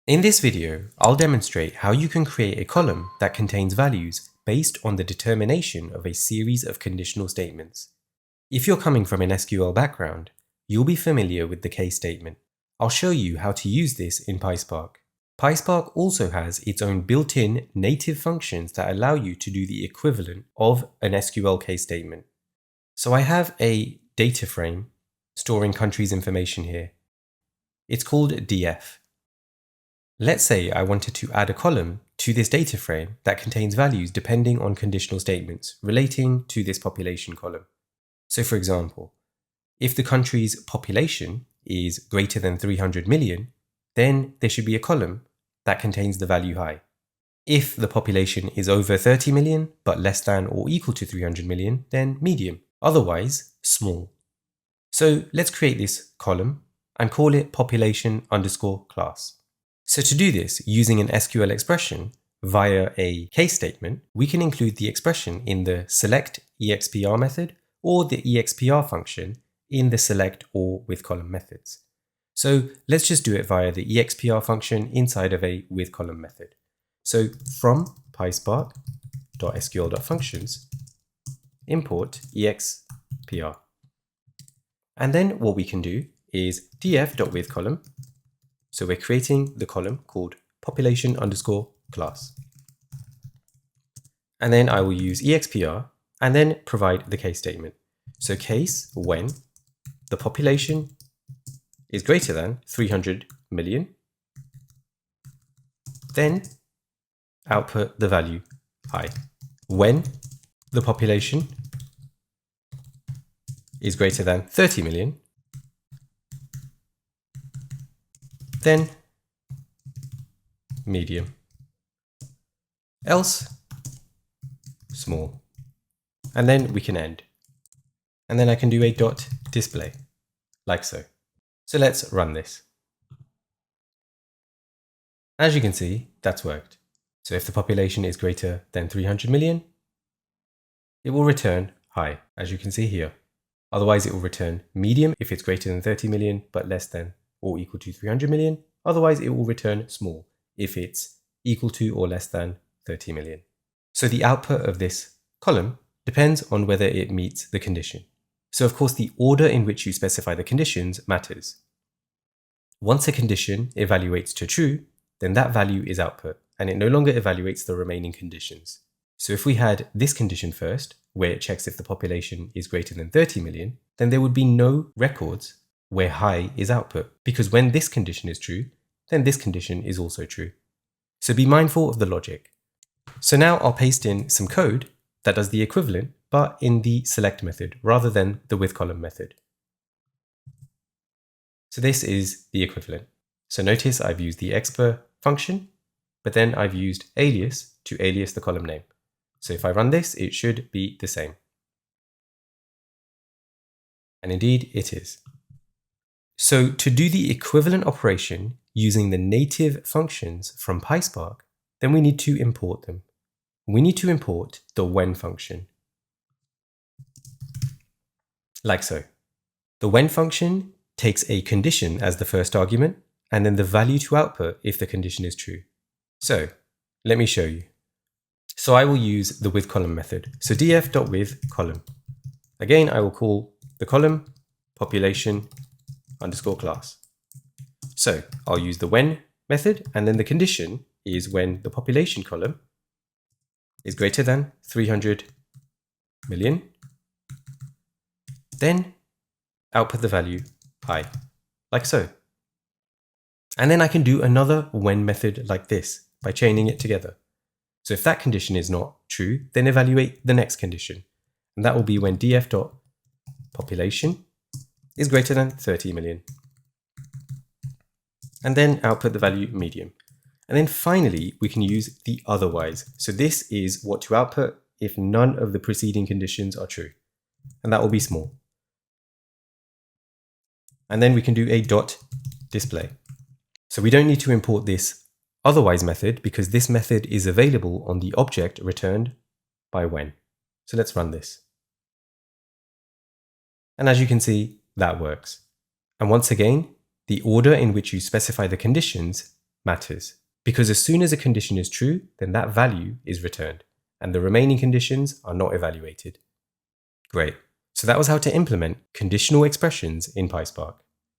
In this video, I'll demonstrate how you can create a column that contains values based on the determination of a series of conditional statements. If you're coming from an SQL background, you'll be familiar with the case statement. I'll show you how to use this in PySpark. PySpark also has its own built-in native functions that allow you to do the equivalent of an SQL case statement. So I have a data frame storing countries information here. It's called df. Let's say I wanted to add a column to this data frame that contains values depending on conditional statements relating to this population column. So for example, if the country's population is greater than 300 million, then there should be a column that contains the value high. If the population is over 30 million but less than or equal to 300 million, then medium, otherwise small. So let's create this column and call it population_class. So to do this using an SQL expression via a case statement, we can include the expression in the select expr method or the expr function in the select or with column methods. So let's just do it via the expr function inside of a with column method. So from PySpark.sql.functions, import expr. And then what we can do is df.withColumn. So we're creating the column called population_class. And then I will use expr and then provide the case statement. So case when the population is greater than 300 million, then output the value high. When the population is greater than 30 million, then medium, else small, and then we can end. And then I can do a dot display, like so. So let's run this. As you can see, that's worked. So if the population is greater than 300 million, it will return high, as you can see here. Otherwise, it will return medium if it's greater than 30 million, but less than or equal to 300 million. Otherwise, it will return small if it's equal to or less than 30 million. So the output of this column depends on whether it meets the condition. So of course, the order in which you specify the conditions matters. Once a condition evaluates to true, then that value is output, and it no longer evaluates the remaining conditions. So if we had this condition first, where it checks if the population is greater than 30 million, then there would be no records where high is output, because when this condition is true, then this condition is also true. So be mindful of the logic. So now I'll paste in some code that does the equivalent, but in the select method rather than the with column method. So this is the equivalent. So notice I've used the expr function, but then I've used alias to alias the column name. So if I run this, it should be the same. And indeed it is. So to do the equivalent operation using the native functions from PySpark, then we need to import them. We need to import the when function. Like so. The when function takes a condition as the first argument, and then the value to output if the condition is true. So let me show you. So I will use the with column method. So df.withColumn. Again, I will call the column population_class. So I'll use the when method, and then the condition is when the population column is greater than 300 million, then output the value high, like so. And then I can do another when method like this by chaining it together. So if that condition is not true, then evaluate the next condition. And that will be when df.population is greater than 30 million. And then output the value medium. And then finally, we can use the otherwise. So this is what to output if none of the preceding conditions are true. And that will be small. And then we can do a dot display. So we don't need to import this otherwise method because this method is available on the object returned by when. So let's run this. And as you can see, that works. And once again, the order in which you specify the conditions matters, because as soon as a condition is true, then that value is returned, and the remaining conditions are not evaluated. Great. So that was how to implement conditional expressions in PySpark.